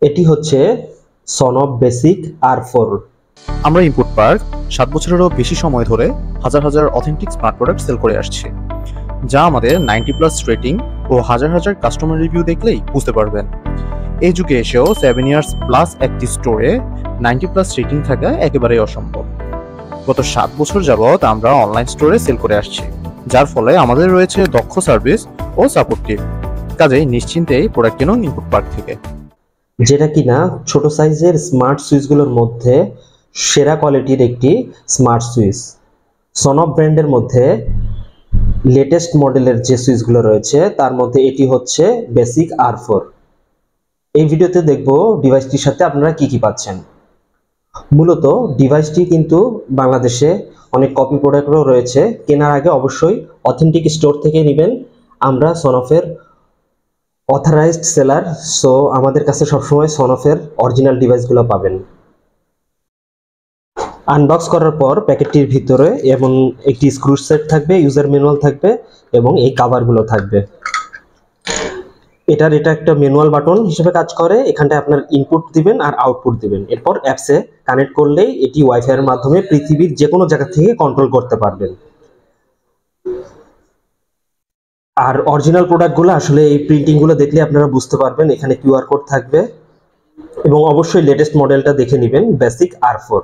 এটি হচ্ছে সনফ basic R4। আমরা ইনপুট পার্ক 7 বছরেরও বেশি সময় ধরে হাজার হাজার অথেন্টিক স্মার্ট প্রোডাক্ট সেল করে আসছি, যা আমাদের 90+ রেটিং ও হাজার হাজার কাস্টমার রিভিউ দেখলেই বুঝতে পারবেন। এই যুগে এসেও 7 ইয়ার্স প্লাস একটি স্টোরে 90+ রেটিং থাকা একেবারেই অসম্ভব। গত 7 বছর যাবৎ আমরা অনলাইন স্টোরে সেল করে আসছি, যার ফলে আমাদের রয়েছে দক্ষ সার্ভিস ও সাপোর্ট টিম। কাজেই নিশ্চিন্তেই প্রোডাক্ট কিনুন ইনপুট পার্ক থেকে, যেটা কিনা ছোট সাইজের স্মার্ট সুইচগুলোর মধ্যে সেরা কোয়ালিটির একটি স্মার্ট সুইচ। সনফ ব্র্যান্ডের মধ্যে লেটেস্ট মডেলের যে সুইচগুলো রয়েছে তার মধ্যে এটি হচ্ছে বেসিক R4। এই ভিডিওতে দেখব ডিভাইসটির সাথে আপনারা কি কি পাচ্ছেন। মূলত ডিভাইসটি কিন্তু বাংলাদেশে অনেক কপি প্রোডাক্টও রয়েছে, কেনার আগে অবশ্যই অথেন্টিক স্টোর থেকে নেবেন। আমরা সনফের অথরাইজড সেলার, সো আমাদের কাছে সবসময় সনফের অরিজিনাল ডিভাইসগুলো পাবেন। আনবক্স করার পর প্যাকেটটির ভিতরে এবং একটি স্ক্রু সেট থাকবে, ইউজার ম্যানুয়াল থাকবে এবং এই কাভারগুলো থাকবে। এটা একটা ম্যানুয়াল বাটন হিসেবে কাজ করে। এখানটায় আপনার ইনপুট দিবেন আর আউটপুট দিবেন। এরপর অ্যাপসে কানেক্ট করলেই এটি ওয়াইফাই এর মাধ্যমে পৃথিবীর যে কোনো জায়গা থেকে কন্ট্রোল করতে পারবেন। আর অরিজিনাল প্রোডাক্টগুলো আসলে এই প্রিন্টিংগুলো দেখলে আপনারা বুঝতে পারবেন। এখানে কিউআর কোড থাকবে এবং অবশ্যই লেটেস্ট মডেলটা দেখে নেবেন, বেসিক R4।